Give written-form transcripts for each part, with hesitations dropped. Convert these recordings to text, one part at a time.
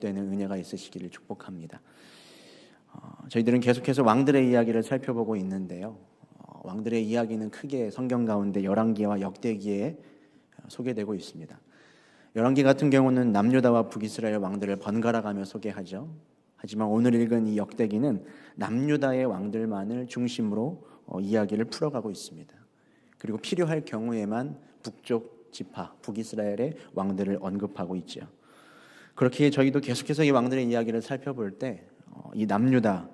되는 은혜가 있으시기를 축복합니다. 저희들은 계속해서 왕들의 이야기를 살펴보고 있는데요. 왕들의 이야기는 크게 성경 가운데 열왕기와 역대기에 소개되고 있습니다. 열왕기 같은 경우는 남유다와 북이스라엘 왕들을 번갈아가며 소개하죠. 하지만 오늘 읽은 이 역대기는 남유다의 왕들만을 중심으로 이야기를 풀어가고 있습니다. 그리고 필요할 경우에만 북쪽 지파, 북이스라엘의 왕들을 언급하고 있죠. 그렇게 저희도 계속해서 이 왕들의 이야기를 살펴볼 때 이 남유다,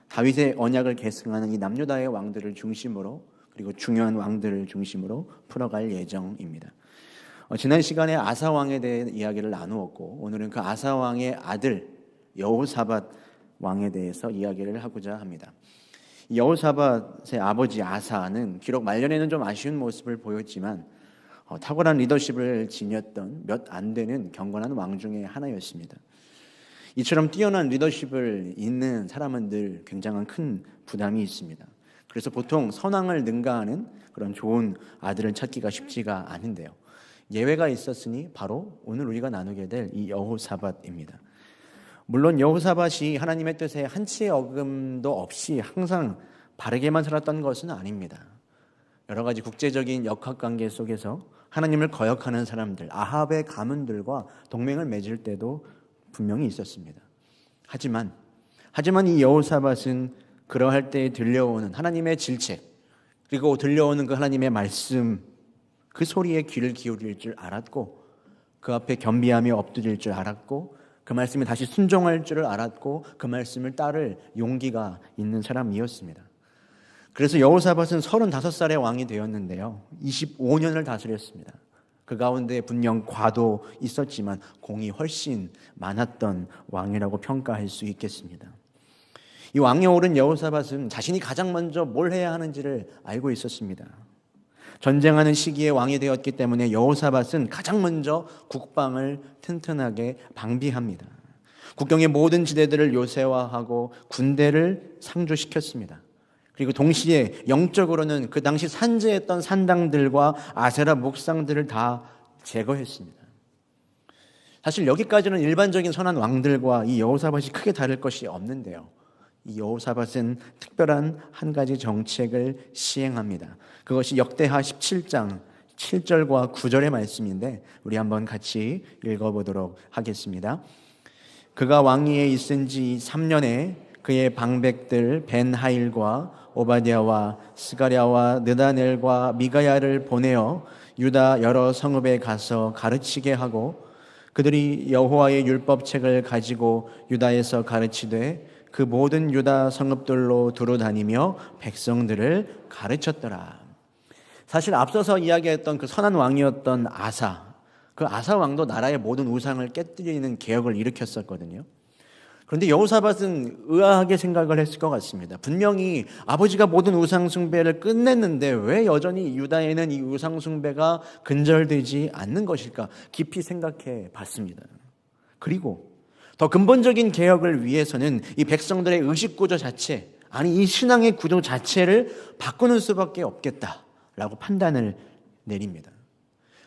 다윗의 언약을 계승하는 이 남유다의 왕들을 중심으로, 그리고 중요한 왕들을 중심으로 풀어갈 예정입니다. 지난 시간에 아사 왕에 대해 이야기를 나누었고, 오늘은 그 아사 왕의 아들 여호사밧 왕에 대해서 이야기를 하고자 합니다. 여호사밧의 아버지 아사는 비록 말년에는 좀 아쉬운 모습을 보였지만 탁월한 리더십을 지녔던 몇 안 되는 경건한 왕 중에 하나였습니다. 이처럼 뛰어난 리더십을 잇는 사람은 늘 굉장한 큰 부담이 있습니다. 그래서 보통 선왕을 능가하는 그런 좋은 아들을 찾기가 쉽지가 않은데요. 예외가 있었으니 바로 오늘 우리가 나누게 될 이 여호사밧입니다. 물론 여호사밧이 하나님의 뜻에 한치의 어금도 없이 항상 바르게만 살았던 것은 아닙니다. 여러 가지 국제적인 역학관계 속에서 하나님을 거역하는 사람들, 아합의 가문들과 동맹을 맺을 때도 분명히 있었습니다. 하지만 이 여호사밧은 그러할 때에 들려오는 하나님의 질책, 그리고 들려오는 그 하나님의 말씀, 그 소리에 귀를 기울일 줄 알았고, 그 앞에 겸비하며 엎드릴 줄 알았고, 그 말씀에 다시 순종할 줄을 알았고, 그 말씀을 따를 용기가 있는 사람이었습니다. 그래서 여호사밧은 35살의 왕이 되었는데요, 25년을 다스렸습니다. 그 가운데 분명 과도 있었지만 공이 훨씬 많았던 왕이라고 평가할 수 있겠습니다. 이 왕에 오른 여호사밧은 자신이 가장 먼저 뭘 해야 하는지를 알고 있었습니다. 전쟁하는 시기에 왕이 되었기 때문에 여호사밧은 가장 먼저 국방을 튼튼하게 방비합니다. 국경의 모든 지대들을 요새화하고 군대를 상주시켰습니다. 그리고 동시에 영적으로는 그 당시 산재했던 산당들과 아세라 목상들을 다 제거했습니다. 사실 여기까지는 일반적인 선한 왕들과 이 여호사밧이 크게 다를 것이 없는데요, 이 여호사밧은 특별한 한 가지 정책을 시행합니다. 그것이 역대하 17장 7절과 9절의 말씀인데 우리 한번 같이 읽어보도록 하겠습니다. 그가 왕위에 있은 지 3년에 그의 방백들 벤하일과 오바댜와 스가랴와 느다넬과 미가야를 보내어 유다 여러 성읍에 가서 가르치게 하고, 그들이 여호와의 율법책을 가지고 유다에서 가르치되 그 모든 유다 성읍들로 두루다니며 백성들을 가르쳤더라. 사실 앞서서 이야기했던 그 선한 왕이었던 아사, 그 아사 왕도 나라의 모든 우상을 깨뜨리는 개혁을 일으켰었거든요. 그런데 여호사밧은 의아하게 생각을 했을 것 같습니다. 분명히 아버지가 모든 우상 숭배를 끝냈는데 왜 여전히 유다에는 이 우상 숭배가 근절되지 않는 것일까 깊이 생각해 봤습니다. 그리고 더 근본적인 개혁을 위해서는 이 백성들의 의식 구조 자체, 아니 이 신앙의 구조 자체를 바꾸는 수밖에 없겠다라고 판단을 내립니다.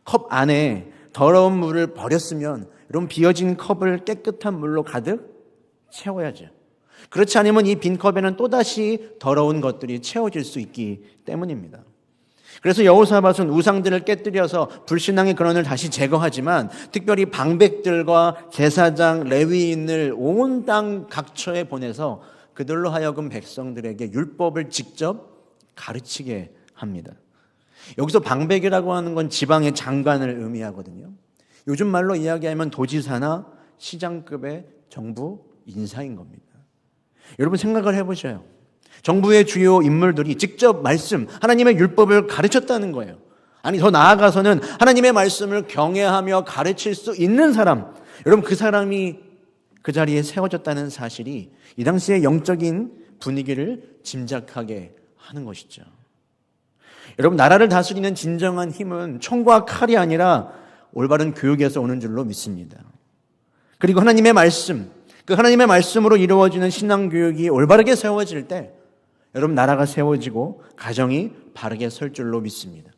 컵 안에 더러운 물을 버렸으면 이런 비어진 컵을 깨끗한 물로 가득 채워야죠. 그렇지 않으면 이 빈 컵에는 또다시 더러운 것들이 채워질 수 있기 때문입니다. 그래서 여호사밧은 우상들을 깨뜨려서 불신앙의 근원을 다시 제거하지만 특별히 방백들과 제사장, 레위인을 온 땅 각처에 보내서 그들로 하여금 백성들에게 율법을 직접 가르치게 합니다. 여기서 방백이라고 하는 건 지방의 장관을 의미하거든요. 요즘 말로 이야기하면 도지사나 시장급의 정부 인사인 겁니다. 여러분 생각을 해보셔요. 정부의 주요 인물들이 직접 말씀, 하나님의 율법을 가르쳤다는 거예요. 아니 더 나아가서는 하나님의 말씀을 경외하며 가르칠 수 있는 사람, 여러분 그 사람이 그 자리에 세워졌다는 사실이 이 당시의 영적인 분위기를 짐작하게 하는 것이죠. 여러분 나라를 다스리는 진정한 힘은 총과 칼이 아니라 올바른 교육에서 오는 줄로 믿습니다. 그리고 하나님의 말씀, 그 하나님의 말씀으로 이루어지는 신앙교육이 올바르게 세워질 때 여러분 나라가 세워지고 가정이 바르게 설 줄로 믿습니다.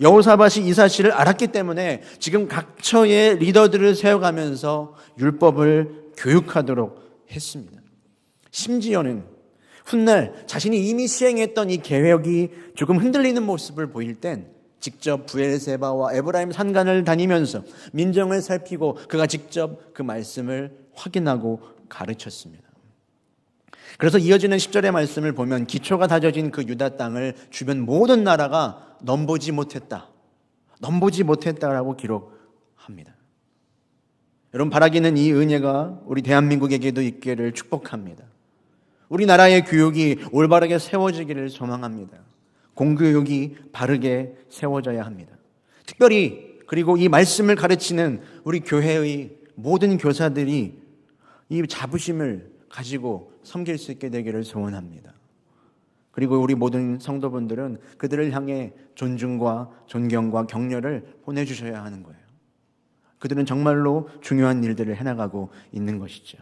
여호사밧이 이 사실을 알았기 때문에 지금 각처의 리더들을 세워가면서 율법을 교육하도록 했습니다. 심지어는 훗날 자신이 이미 시행했던 이 계획이 조금 흔들리는 모습을 보일 땐 직접 브엘세바와 에브라임 산간을 다니면서 민정을 살피고 그가 직접 그 말씀을 확인하고 가르쳤습니다. 그래서 이어지는 10절의 말씀을 보면 기초가 다져진 그 유다 땅을 주변 모든 나라가 넘보지 못했다라고 기록합니다. 여러분, 바라기는 이 은혜가 우리 대한민국에게도 있기를 축복합니다. 우리나라의 교육이 올바르게 세워지기를 소망합니다. 공교육이 바르게 세워져야 합니다. 특별히 그리고 이 말씀을 가르치는 우리 교회의 모든 교사들이 이 자부심을 가지고 섬길 수 있게 되기를 소원합니다. 그리고 우리 모든 성도분들은 그들을 향해 존중과 존경과 격려를 보내주셔야 하는 거예요. 그들은 정말로 중요한 일들을 해나가고 있는 것이죠.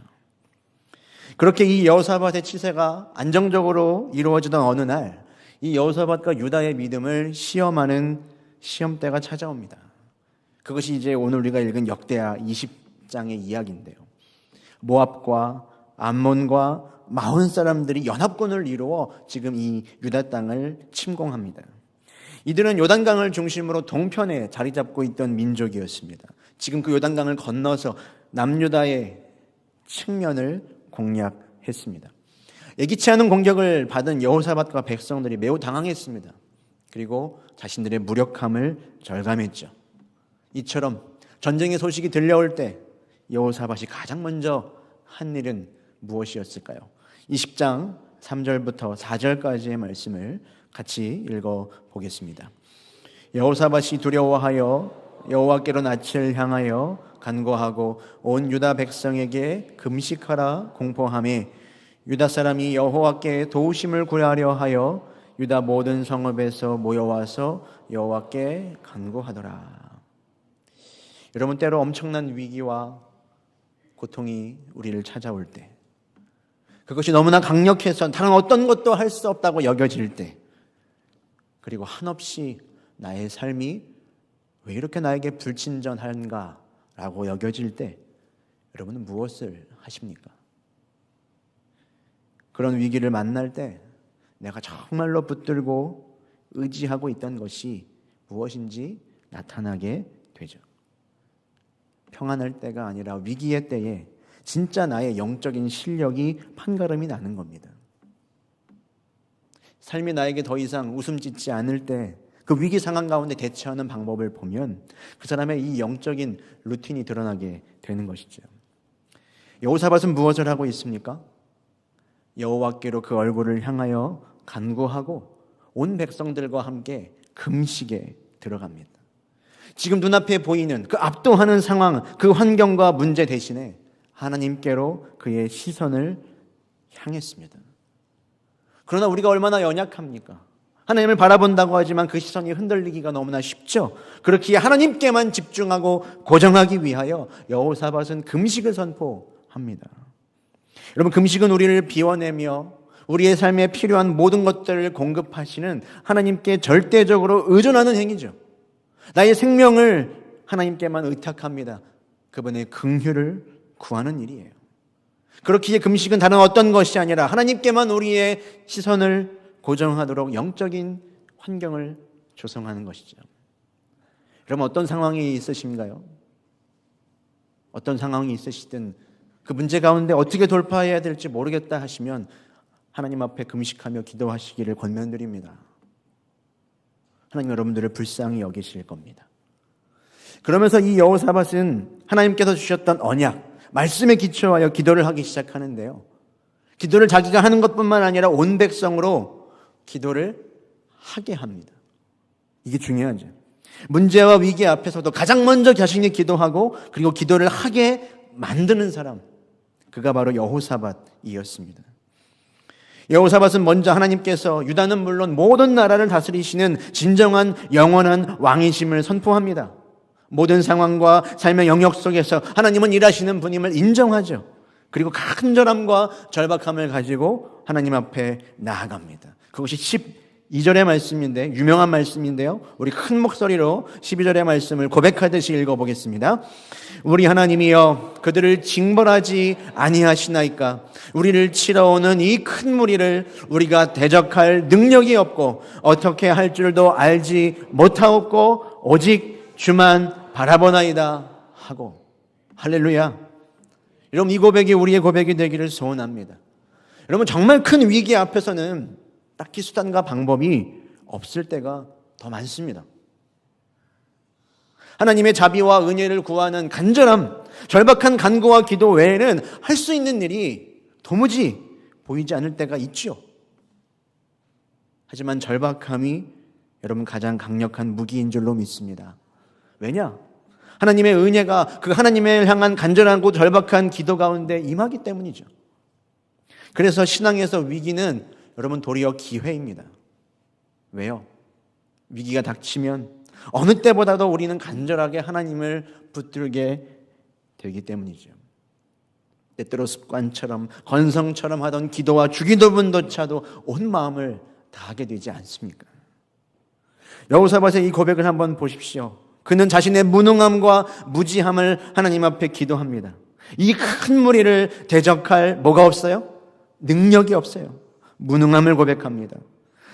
그렇게 이 여호사밧의 치세가 안정적으로 이루어지던 어느 날 이 여호사밧과 유다의 믿음을 시험하는 시험대가 찾아옵니다. 그것이 이제 오늘 우리가 읽은 역대하 20장의 이야기인데요. 모압과 암몬과 마온 사람들이 연합군을 이루어 지금 이 유다 땅을 침공합니다. 이들은 요단강을 중심으로 동편에 자리 잡고 있던 민족이었습니다. 지금 그 요단강을 건너서 남유다의 측면을 공략했습니다. 예기치 않은 공격을 받은 여호사밧과 백성들이 매우 당황했습니다. 그리고 자신들의 무력함을 절감했죠. 이처럼 전쟁의 소식이 들려올 때 여호사밧이 가장 먼저 한 일은 무엇이었을까요? 20장 3절부터 4절까지의 말씀을 같이 읽어보겠습니다. 여호사밧이 두려워하여 여호와께로 낯을 향하여 간구하고 온 유다 백성에게 금식하라 공포하며 유다 사람이 여호와께 도우심을 구하려 하여 유다 모든 성읍에서 모여와서 여호와께 간구하더라. 여러분, 때로 엄청난 위기와 고통이 우리를 찾아올 때, 그것이 너무나 강력해서 다른 어떤 것도 할 수 없다고 여겨질 때, 그리고 한없이 나의 삶이 왜 이렇게 나에게 불친절한가 라고 여겨질 때 여러분은 무엇을 하십니까? 그런 위기를 만날 때 내가 정말로 붙들고 의지하고 있던 것이 무엇인지 나타나게 되죠. 평안할 때가 아니라 위기의 때에 진짜 나의 영적인 실력이 판가름이 나는 겁니다. 삶이 나에게 더 이상 웃음 짓지 않을 때 그 위기 상황 가운데 대처하는 방법을 보면 그 사람의 이 영적인 루틴이 드러나게 되는 것이죠. 여호사밧은 무엇을 하고 있습니까? 여호와께로 그 얼굴을 향하여 간구하고 온 백성들과 함께 금식에 들어갑니다. 지금 눈앞에 보이는 그 압도하는 상황, 그 환경과 문제 대신에 하나님께로 그의 시선을 향했습니다. 그러나 우리가 얼마나 연약합니까? 하나님을 바라본다고 하지만 그 시선이 흔들리기가 너무나 쉽죠. 그렇기에 하나님께만 집중하고 고정하기 위하여 여호사밧은 금식을 선포합니다. 여러분, 금식은 우리를 비워내며 우리의 삶에 필요한 모든 것들을 공급하시는 하나님께 절대적으로 의존하는 행위죠. 나의 생명을 하나님께만 의탁합니다. 그분의 긍휼을 구하는 일이에요. 그렇기에 금식은 다른 어떤 것이 아니라 하나님께만 우리의 시선을 고정하도록 영적인 환경을 조성하는 것이죠. 여러분, 어떤 상황이 있으신가요? 어떤 상황이 있으시든 그 문제 가운데 어떻게 돌파해야 될지 모르겠다 하시면 하나님 앞에 금식하며 기도하시기를 권면드립니다. 하나님 여러분들을 불쌍히 여기실 겁니다. 그러면서 이 여호사밧은 하나님께서 주셨던 언약, 말씀에 기초하여 기도를 하기 시작하는데요. 기도를 자기가 하는 것뿐만 아니라 온 백성으로 기도를 하게 합니다. 이게 중요하죠. 문제와 위기 앞에서도 가장 먼저 자신이 기도하고 그리고 기도를 하게 만드는 사람, 그가 바로 여호사밧이었습니다. 여호사밧은 먼저 하나님께서 유다는 물론 모든 나라를 다스리시는 진정한 영원한 왕이심을 선포합니다. 모든 상황과 삶의 영역 속에서 하나님은 일하시는 분임을 인정하죠. 그리고 간절함과 절박함을 가지고 하나님 앞에 나아갑니다. 그것이 2절의 말씀인데, 유명한 말씀인데요, 우리 큰 목소리로 12절의 말씀을 고백하듯이 읽어보겠습니다. 우리 하나님이여 그들을 징벌하지 아니하시나이까. 우리를 치러오는 이 큰 무리를 우리가 대적할 능력이 없고 어떻게 할 줄도 알지 못하옵고 오직 주만 바라보나이다 하고. 할렐루야. 여러분, 이 고백이 우리의 고백이 되기를 소원합니다. 여러분, 정말 큰 위기 앞에서는 딱히 수단과 방법이 없을 때가 더 많습니다. 하나님의 자비와 은혜를 구하는 간절함, 절박한 간구와 기도 외에는 할 수 있는 일이 도무지 보이지 않을 때가 있지요. 하지만 절박함이 여러분 가장 강력한 무기인 줄로 믿습니다. 왜냐? 하나님의 은혜가 그 하나님을 향한 간절하고 절박한 기도 가운데 임하기 때문이죠. 그래서 신앙에서 위기는 여러분 도리어 기회입니다. 왜요? 위기가 닥치면 어느 때보다도 우리는 간절하게 하나님을 붙들게 되기 때문이죠. 때때로 습관처럼 건성처럼 하던 기도와 주기도문조차도 온 마음을 다하게 되지 않습니까? 여호사밧의 이 고백을 한번 보십시오. 그는 자신의 무능함과 무지함을 하나님 앞에 기도합니다. 이 큰 무리를 대적할 뭐가 없어요? 능력이 없어요. 무능함을 고백합니다.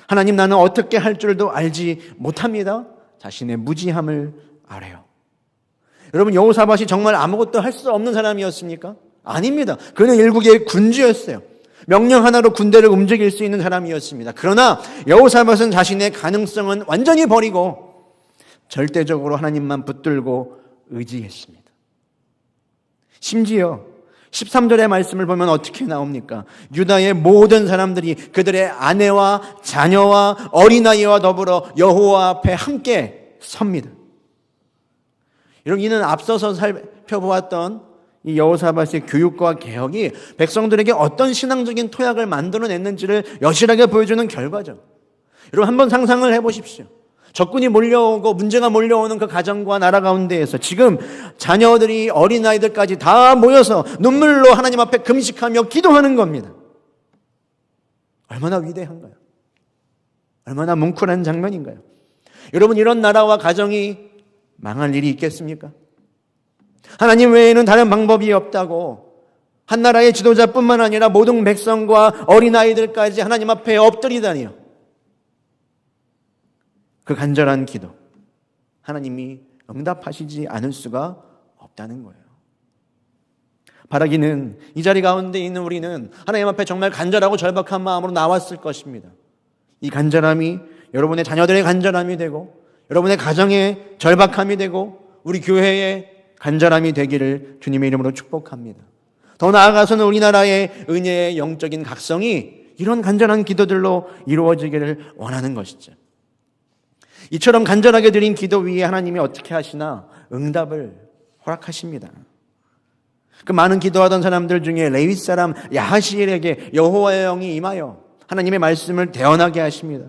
하나님, 나는 어떻게 할 줄도 알지 못합니다. 자신의 무지함을 아뢰요. 여러분, 여호사밧이 정말 아무것도 할 수 없는 사람이었습니까? 아닙니다. 그는 일국의 군주였어요. 명령 하나로 군대를 움직일 수 있는 사람이었습니다. 그러나 여호사밧은 자신의 가능성은 완전히 버리고 절대적으로 하나님만 붙들고 의지했습니다. 심지어 13절의 말씀을 보면 어떻게 나옵니까? 유다의 모든 사람들이 그들의 아내와 자녀와 어린아이와 더불어 여호와 앞에 함께 섭니다. 여러분, 이는 앞서서 살펴보았던 이 여호사밧의 교육과 개혁이 백성들에게 어떤 신앙적인 토약을 만들어냈는지를 여실하게 보여주는 결과죠. 여러분, 한번 상상을 해보십시오. 적군이 몰려오고 문제가 몰려오는 그 가정과 나라 가운데에서 지금 자녀들이, 어린아이들까지 다 모여서 눈물로 하나님 앞에 금식하며 기도하는 겁니다. 얼마나 위대한가요? 얼마나 뭉클한 장면인가요? 여러분, 이런 나라와 가정이 망할 일이 있겠습니까? 하나님 외에는 다른 방법이 없다고 한 나라의 지도자뿐만 아니라 모든 백성과 어린아이들까지 하나님 앞에 엎드리다니요. 그 간절한 기도, 하나님이 응답하시지 않을 수가 없다는 거예요. 바라기는 이 자리 가운데 있는 우리는 하나님 앞에 정말 간절하고 절박한 마음으로 나왔을 것입니다. 이 간절함이 여러분의 자녀들의 간절함이 되고 여러분의 가정의 절박함이 되고 우리 교회의 간절함이 되기를 주님의 이름으로 축복합니다. 더 나아가서는 우리나라의 은혜의 영적인 각성이 이런 간절한 기도들로 이루어지기를 원하는 것이죠. 이처럼 간절하게 드린 기도 위에 하나님이 어떻게 하시나? 응답을 허락하십니다. 그 많은 기도하던 사람들 중에 레위 사람 야하시엘에게 여호와의 영이 임하여 하나님의 말씀을 대언하게 하십니다.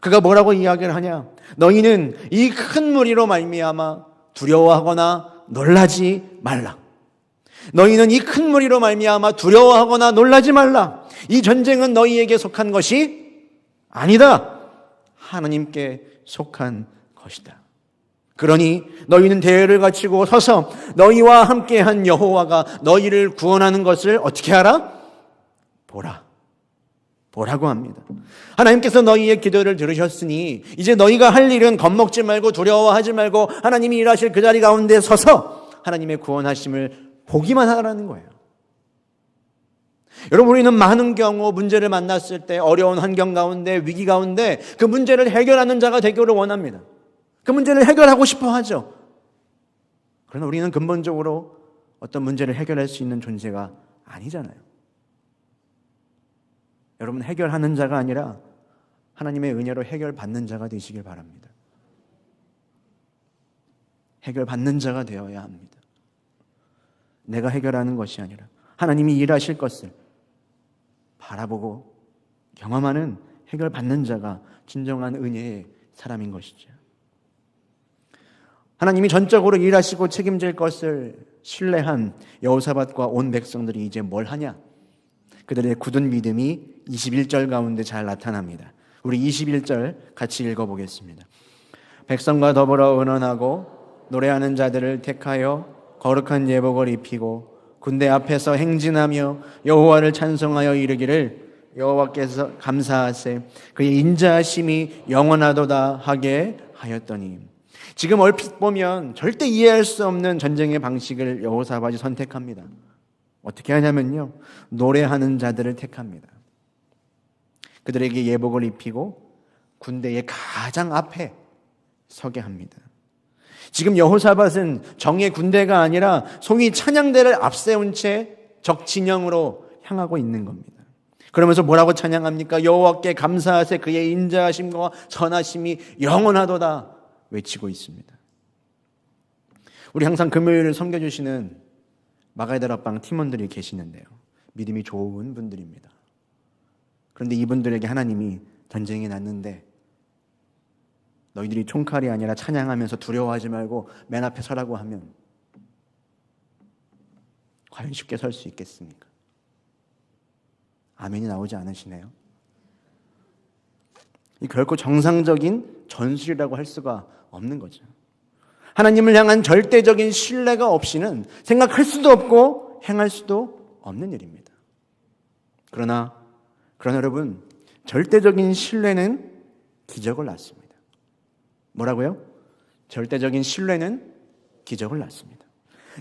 그가 뭐라고 이야기를 하냐? 너희는 이 큰 무리로 말미암아 두려워하거나 놀라지 말라. 너희는 이 큰 무리로 말미암아 두려워하거나 놀라지 말라. 이 전쟁은 너희에게 속한 것이 아니다. 하나님께 속한 것이다. 그러니 너희는 대열을 갖추고 서서 너희와 함께한 여호와가 너희를 구원하는 것을 어떻게 하라? 보라고 합니다. 하나님께서 너희의 기도를 들으셨으니 이제 너희가 할 일은 겁먹지 말고 두려워하지 말고 하나님이 일하실 그 자리 가운데 서서 하나님의 구원하심을 보기만 하라는 거예요. 여러분, 우리는 많은 경우 문제를 만났을 때 어려운 환경 가운데, 위기 가운데 그 문제를 해결하는 자가 되기를 원합니다. 그 문제를 해결하고 싶어 하죠. 그러나 우리는 근본적으로 어떤 문제를 해결할 수 있는 존재가 아니잖아요. 여러분, 해결하는 자가 아니라 하나님의 은혜로 해결받는 자가 되시길 바랍니다. 해결받는 자가 되어야 합니다. 내가 해결하는 것이 아니라 하나님이 일하실 것을 바라보고 경험하는 해결받는 자가 진정한 은혜의 사람인 것이죠. 하나님이 전적으로 일하시고 책임질 것을 신뢰한 여호사밧과 온 백성들이 이제 뭘 하냐? 그들의 굳은 믿음이 21절 가운데 잘 나타납니다. 우리 21절 같이 읽어보겠습니다. 백성과 더불어 의논하고 노래하는 자들을 택하여 거룩한 예복을 입히고 군대 앞에서 행진하며 여호와를 찬송하여 이르기를 여호와께서 감사하세 그의 인자하심이 영원하도다 하게 하였더니. 지금 얼핏 보면 절대 이해할 수 없는 전쟁의 방식을 여호사밧이 선택합니다. 어떻게 하냐면요, 노래하는 자들을 택합니다. 그들에게 예복을 입히고 군대의 가장 앞에 서게 합니다. 지금 여호사밧은 정의 군대가 아니라 소위 찬양대를 앞세운 채 적 진영으로 향하고 있는 겁니다. 그러면서 뭐라고 찬양합니까? 여호와께 감사하세 그의 인자하심과 선하심이 영원하도다 외치고 있습니다. 우리 항상 금요일을 섬겨주시는 마가다락방 팀원들이 계시는데요, 믿음이 좋은 분들입니다. 그런데 이분들에게 하나님이 전쟁이 났는데 너희들이 총칼이 아니라 찬양하면서 두려워하지 말고 맨 앞에 서라고 하면 과연 쉽게 설 수 있겠습니까? 아멘이 나오지 않으시네요. 이 결코 정상적인 전술이라고 할 수가 없는 거죠. 하나님을 향한 절대적인 신뢰가 없이는 생각할 수도 없고 행할 수도 없는 일입니다. 그러나 여러분, 절대적인 신뢰는 기적을 낳습니다. 뭐라고요? 절대적인 신뢰는 기적을 낳습니다.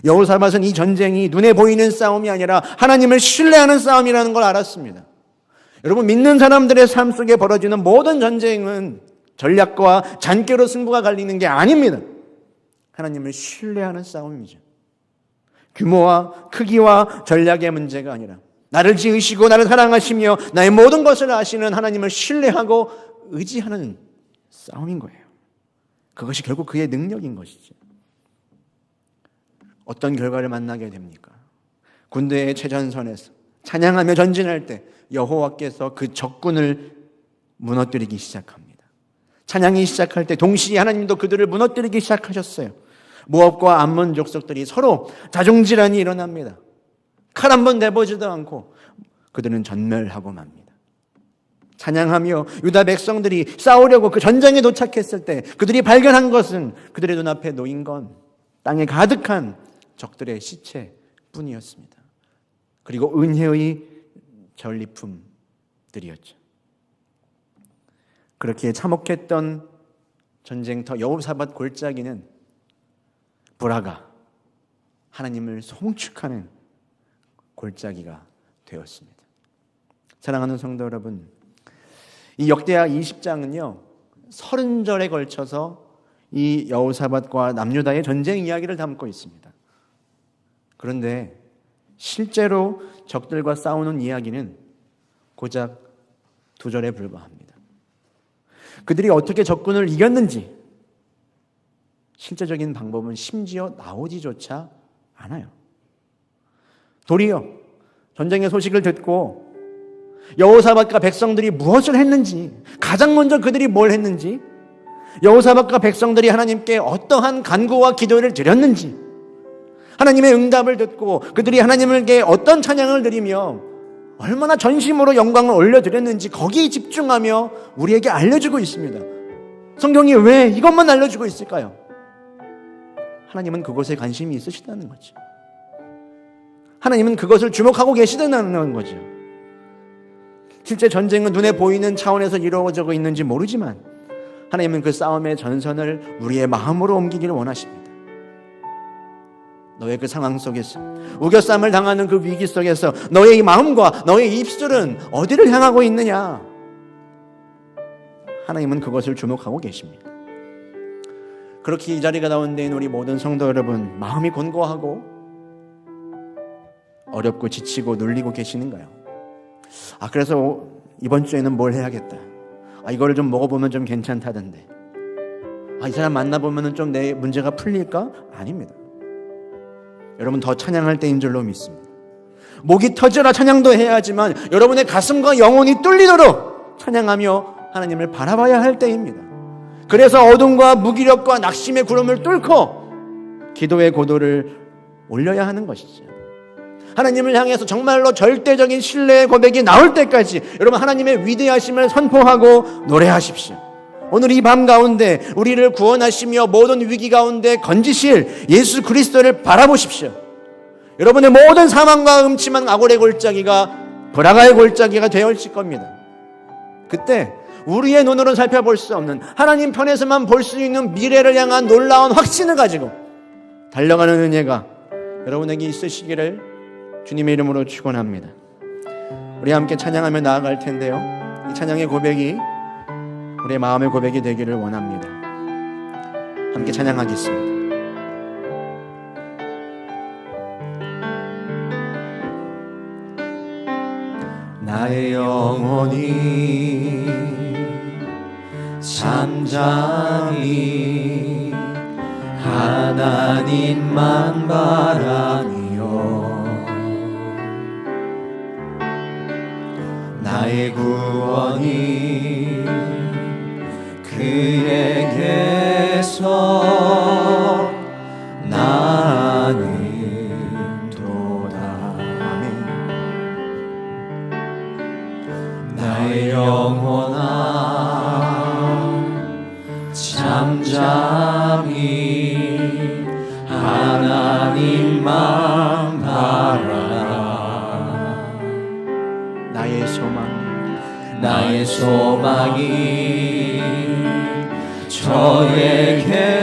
여호사밧은 이 전쟁이 눈에 보이는 싸움이 아니라 하나님을 신뢰하는 싸움이라는 걸 알았습니다. 여러분, 믿는 사람들의 삶 속에 벌어지는 모든 전쟁은 전략과 잔꾀로 승부가 갈리는 게 아닙니다. 하나님을 신뢰하는 싸움이죠. 규모와 크기와 전략의 문제가 아니라 나를 지으시고 나를 사랑하시며 나의 모든 것을 아시는 하나님을 신뢰하고 의지하는 싸움인 거예요. 그것이 결국 그의 능력인 것이죠. 어떤 결과를 만나게 됩니까? 군대의 최전선에서 찬양하며 전진할 때 여호와께서 그 적군을 무너뜨리기 시작합니다. 찬양이 시작할 때 동시에 하나님도 그들을 무너뜨리기 시작하셨어요. 모압과 암몬 족속들이 서로 자중질환이 일어납니다. 칼 한 번 대보지도 않고 그들은 전멸하고 맙니다. 찬양하며 유다 백성들이 싸우려고 그 전장에 도착했을 때 그들이 발견한 것은 그들의 눈앞에 놓인 건 땅에 가득한 적들의 시체뿐이었습니다. 그리고 은혜의 전리품들이었죠. 그렇게 참혹했던 전쟁터 여호사밧 골짜기는 불화가 하나님을 송축하는 골짜기가 되었습니다. 사랑하는 성도 여러분, 이 역대하 20장은요 30절에 걸쳐서 이 여호사밧과 남유다의 전쟁 이야기를 담고 있습니다. 그런데 실제로 적들과 싸우는 이야기는 고작 2절에 불과합니다. 그들이 어떻게 적군을 이겼는지 실제적인 방법은 심지어 나오지조차 않아요. 도리어 전쟁의 소식을 듣고 여호사밧과 백성들이 무엇을 했는지, 가장 먼저 그들이 뭘 했는지, 여호사밧과 백성들이 하나님께 어떠한 간구와 기도를 드렸는지, 하나님의 응답을 듣고 그들이 하나님께 어떤 찬양을 드리며 얼마나 전심으로 영광을 올려드렸는지 거기에 집중하며 우리에게 알려주고 있습니다. 성경이 왜 이것만 알려주고 있을까요? 하나님은 그것에 관심이 있으시다는 거죠. 하나님은 그것을 주목하고 계시다는 거죠. 실제 전쟁은 눈에 보이는 차원에서 이루어지고 있는지 모르지만 하나님은 그 싸움의 전선을 우리의 마음으로 옮기기를 원하십니다. 너의 그 상황 속에서, 우겨쌈을 당하는 그 위기 속에서 너의 이 마음과 너의 입술은 어디를 향하고 있느냐? 하나님은 그것을 주목하고 계십니다. 그렇게 이 자리가 가운데 있는 우리 모든 성도 여러분, 마음이 곤고하고 어렵고 지치고 눌리고 계시는가요? 그래서 이번 주에는 뭘 해야겠다. 이거를 좀 먹어보면 좀 괜찮다던데. 이 사람 만나보면 좀 내 문제가 풀릴까? 아닙니다. 여러분, 더 찬양할 때인 줄로 믿습니다. 목이 터져라 찬양도 해야지만 여러분의 가슴과 영혼이 뚫리도록 찬양하며 하나님을 바라봐야 할 때입니다. 그래서 어둠과 무기력과 낙심의 구름을 뚫고 기도의 고도를 올려야 하는 것이죠. 하나님을 향해서 정말로 절대적인 신뢰의 고백이 나올 때까지 여러분 하나님의 위대하심을 선포하고 노래하십시오. 오늘 이 밤 가운데 우리를 구원하시며 모든 위기 가운데 건지실 예수 그리스도를 바라보십시오. 여러분의 모든 사망과 음침한 악월의 골짜기가 브라가의 골짜기가 되어질 겁니다. 그때 우리의 눈으로는 살펴볼 수 없는 하나님 편에서만 볼 수 있는 미래를 향한 놀라운 확신을 가지고 달려가는 은혜가 여러분에게 있으시기를 주님의 이름으로 축원합니다. 우리 함께 찬양하며 나아갈 텐데요, 이 찬양의 고백이 우리의 마음의 고백이 되기를 원합니다. 함께 찬양하겠습니다. 나의 영혼이 잠잠히 하나님만 바라니요, 나의 구원이 그에게서 나는 도다. 나의 영혼아 잠잠히 하나님만 바라라. 나의 소망이 저에게서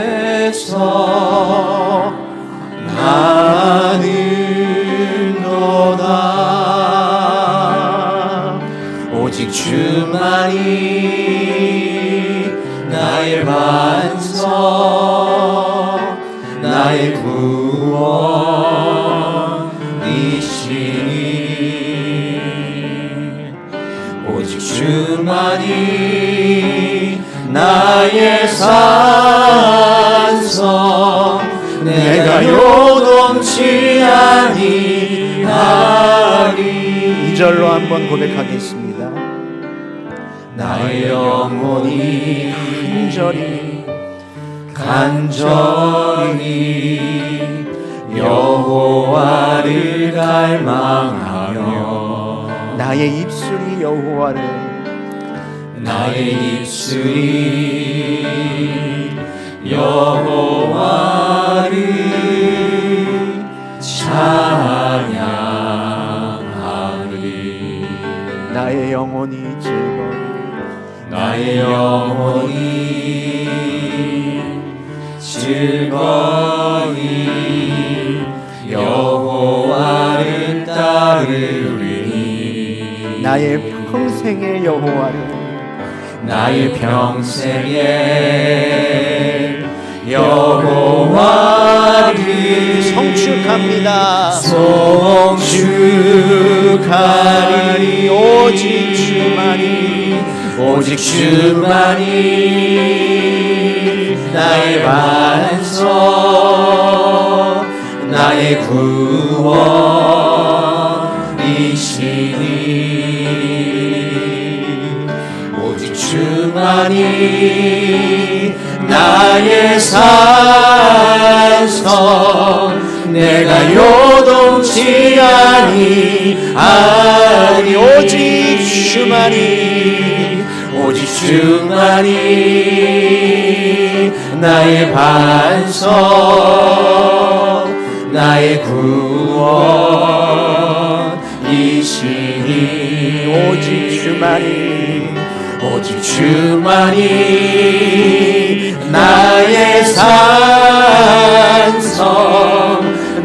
나는 도다. 오직 주만이 나의 반석, 나의 구원이시니. 오직 주만이 나의 산성, 내가 요동치 아니하리. 2절로 한번 고백하겠습니다. 나의 영혼이 간절히 여호와를 갈망하며, 나의 입술이 여호와를 찬양하리. 나의 영혼이 즐거이 여호와를 따르리니. 나의 평생의 여호와를 성축합니다. 오직 주만이 나의 반석, 나의 구원이시니. 오직 주만이 나의 산성, 내가 요동치 아니하리. 오직 주만이 나의 반석, 나의 구원이시니. 오직 주만이 나의 산성,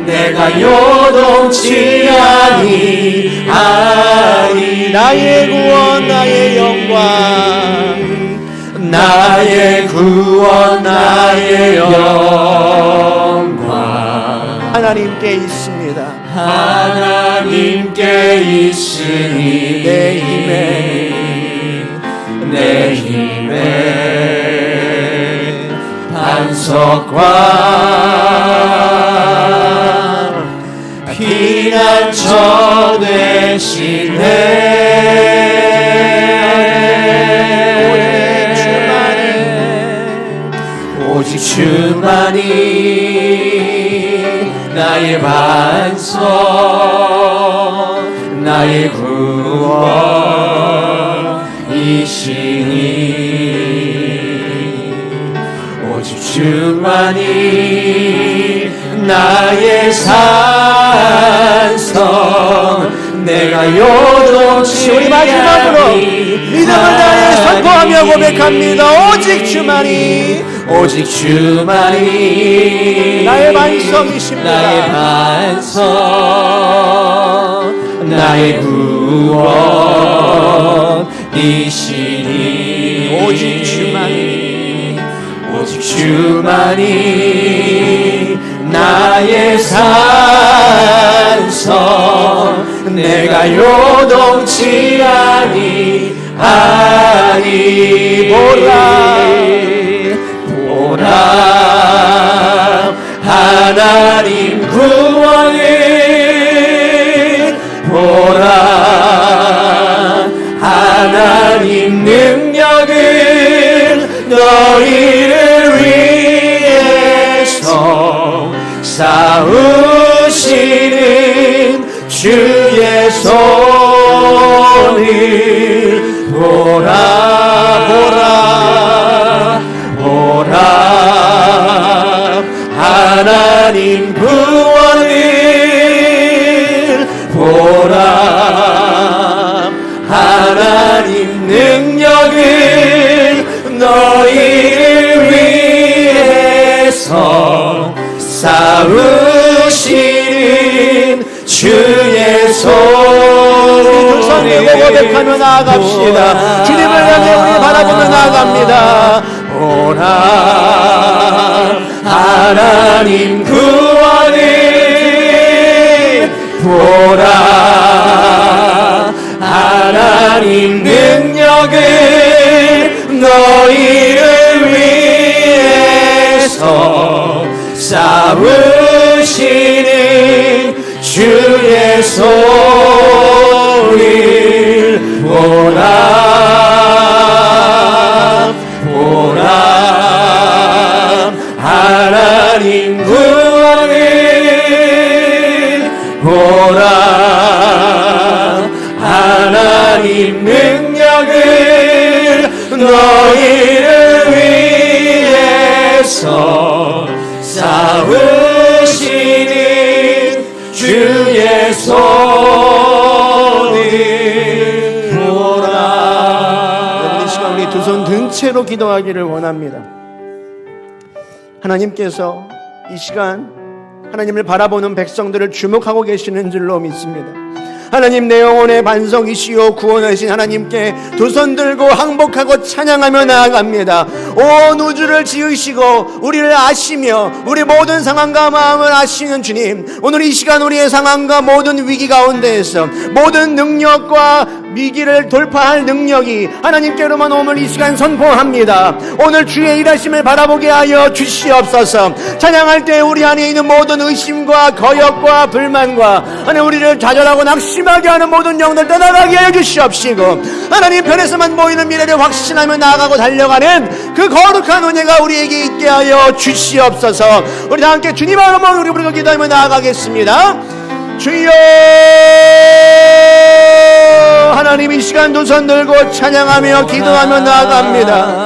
내가 요동치 아니하리. 나의 구원, 나의 영광, 나의 구원, 나의 영광 하나님께 있습니다. 하나님께 있으니 내 힘의 반석과 피난처 되시네. 오직 주만이 나의 나의 반석, 나의 구원이시니 오직 주만이 나의 산성, 내가 요동치 우리 마지막으로 믿음을 다해 선포하며 고백합니다. 오직 주만이, 오직 주만이 나의 반석이십니다. 나의 반석, 나의 구원이시니 오직 주만이, 오직 주만이 나의 산성, 내가 요동치 아니하니. 보라 하나님 구원을, 보라 하나님 능력을, 너희를 위해서 싸우시는 주의 손을 보라 하나님 구원을, 보라 하나님 능력을, 너희를 위해서 싸우시는 주의 손을. 두 손 들고 고백하며 나아갑시다. 주님을 향해 우리 바라보며 나아갑니다. 보라 하나님 구원을, 보라 하나님 능력을, 너희를 위해서 싸우시는 주의 손을 보라 하나님 구원을, 보라 하나님 능력을, 너희를 위해서 싸우시는 주의 손을 보라. 이 시간 우리 두 손 든 채로 기도하기를 원합니다. 하나님께서 이 시간 하나님을 바라보는 백성들을 주목하고 계시는 줄로 믿습니다. 하나님, 내 영혼의 반석이시오 구원하신 하나님께 두 손 들고 항복하고 찬양하며 나아갑니다. 온 우주를 지으시고 우리를 아시며 우리 모든 상황과 마음을 아시는 주님, 오늘 이 시간 우리의 상황과 모든 위기 가운데에서 모든 능력과 위기를 돌파할 능력이 하나님께로만 오늘 이 시간 선포합니다. 오늘 주의 일하심을 바라보게 하여 주시옵소서. 찬양할 때 우리 안에 있는 모든 의심과 거역과 불만과 하나님 우리를 좌절하고 낙심하게 하는 모든 영들 떠나가게 해 주시옵시고, 하나님 편에서만 보이는 미래를 확신하며 나아가고 달려가는 그 거룩한 은혜가 우리에게 있게 하여 주시옵소서. 우리 다 함께 주님 앞으로 우리 부르고 기도하며 나아가겠습니다. 주여, 하나님 이 시간 두 손 들고 찬양하며 기도하며 나아갑니다.